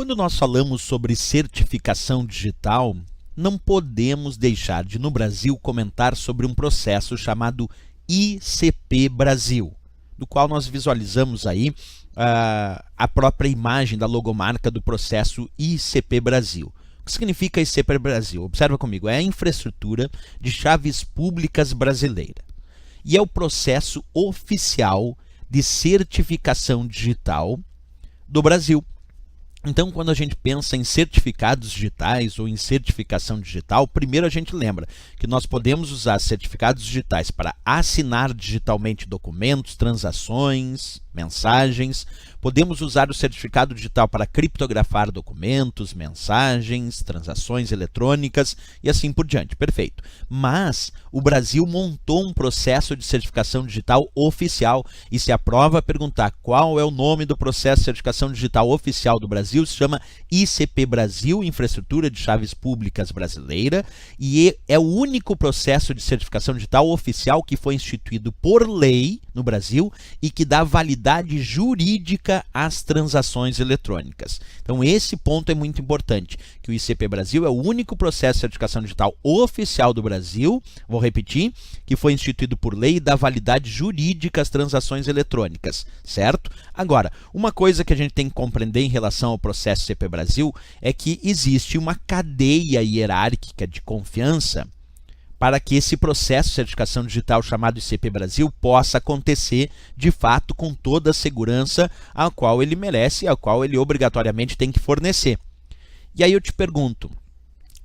Quando nós falamos sobre certificação digital, não podemos deixar de, no Brasil, comentar sobre um processo chamado ICP Brasil, do qual nós visualizamos aí a própria imagem da logomarca do processo ICP Brasil. O que significa ICP Brasil? Observa comigo, é a infraestrutura de chaves públicas brasileira. E é o processo oficial de certificação digital do Brasil. Então, quando a gente pensa em certificados digitais ou em certificação digital, primeiro a gente lembra que nós podemos usar certificados digitais para assinar digitalmente documentos, transações, mensagens. Podemos usar o certificado digital para criptografar documentos, mensagens, transações eletrônicas e assim por diante. Perfeito. Mas o Brasil montou um processo de certificação digital oficial e se a prova perguntar qual é o nome do processo de certificação digital oficial do Brasil, se chama ICP Brasil, Infraestrutura de Chaves Públicas Brasileira, e é o único processo de certificação digital oficial que foi instituído por lei no Brasil e que dá validade jurídica às transações eletrônicas. Então esse ponto é muito importante, que o ICP Brasil é o único processo de certificação digital oficial do Brasil, vou repetir, que foi instituído por lei e dá validade jurídica às transações eletrônicas, certo? Agora, uma coisa que a gente tem que compreender em relação ao processo ICP Brasil é que existe uma cadeia hierárquica de confiança para que esse processo de certificação digital chamado ICP Brasil possa acontecer de fato com toda a segurança a qual ele merece e a qual ele obrigatoriamente tem que fornecer. E aí eu te pergunto,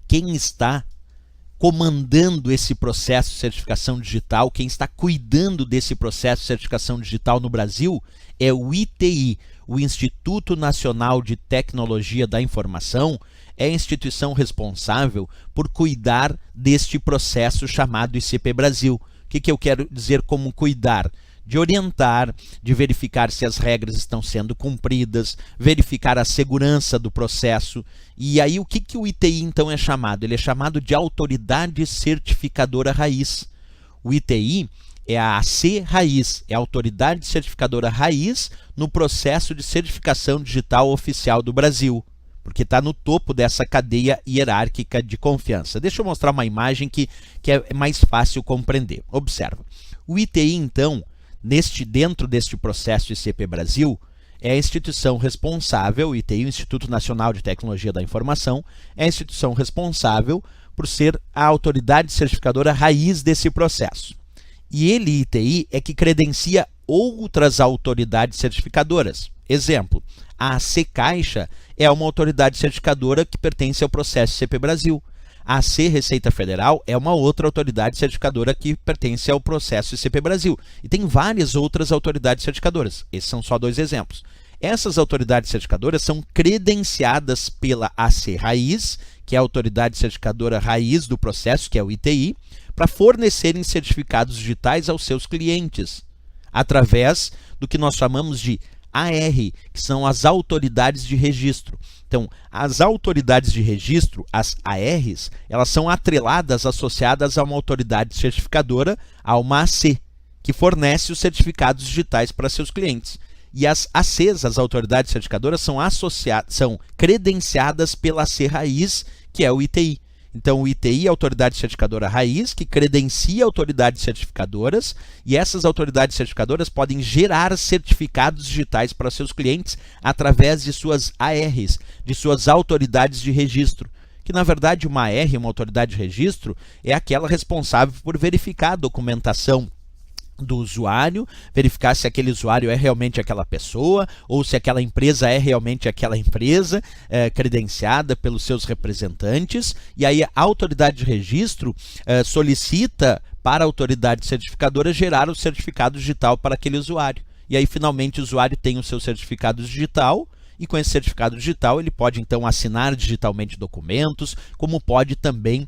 quem está comandando esse processo de certificação digital, quem está cuidando desse processo de certificação digital no Brasil é o ITI, o Instituto Nacional de Tecnologia da Informação, é a instituição responsável por cuidar deste processo chamado ICP Brasil. O que eu quero dizer como cuidar? De orientar, de verificar se as regras estão sendo cumpridas, verificar a segurança do processo. E aí o que o ITI então é chamado? Ele é chamado de Autoridade Certificadora Raiz. O ITI é a AC Raiz, é a Autoridade Certificadora Raiz no processo de certificação digital oficial do Brasil, porque está no topo dessa cadeia hierárquica de confiança. Deixa eu mostrar uma imagem que é mais fácil compreender. Observa. O ITI, então, dentro deste processo ICP Brasil, é a instituição responsável, o ITI, o Instituto Nacional de Tecnologia da Informação, é a instituição responsável por ser a autoridade certificadora raiz desse processo. E ele, ITI, é que credencia outras autoridades certificadoras. Exemplo, a AC Caixa é uma autoridade certificadora que pertence ao processo ICP Brasil. A AC Receita Federal é uma outra autoridade certificadora que pertence ao processo ICP Brasil. E tem várias outras autoridades certificadoras. Esses são só dois exemplos. Essas autoridades certificadoras são credenciadas pela AC Raiz, que é a autoridade certificadora raiz do processo, que é o ITI, para fornecerem certificados digitais aos seus clientes, através do que nós chamamos de AR, que são as autoridades de registro. Então, as autoridades de registro, as ARs, elas são atreladas, associadas a uma autoridade certificadora, a uma AC, que fornece os certificados digitais para seus clientes. E as ACs, as autoridades certificadoras, são credenciadas pela AC Raiz, que é o ITI. Então, o ITI é a autoridade certificadora raiz, que credencia autoridades certificadoras, e essas autoridades certificadoras podem gerar certificados digitais para seus clientes através de suas ARs, de suas autoridades de registro. Que, na verdade, uma AR, uma autoridade de registro, é aquela responsável por verificar a documentação do usuário, verificar se aquele usuário é realmente aquela pessoa ou se aquela empresa é realmente aquela empresa credenciada pelos seus representantes, e aí a autoridade de registro solicita para a autoridade certificadora gerar o certificado digital para aquele usuário. E aí finalmente o usuário tem o seu certificado digital, e com esse certificado digital ele pode então assinar digitalmente documentos, como pode também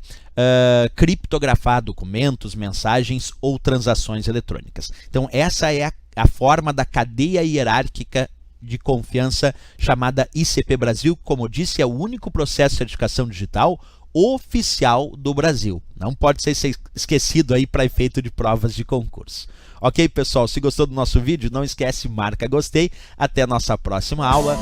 criptografar documentos, mensagens ou transações eletrônicas. Então essa é a forma da cadeia hierárquica de confiança chamada ICP Brasil. Como eu disse, é o único processo de certificação digital oficial do Brasil. Não pode ser esquecido aí para efeito de provas de concurso. Ok, pessoal? Se gostou do nosso vídeo, não esquece, marca gostei. Até a nossa próxima aula.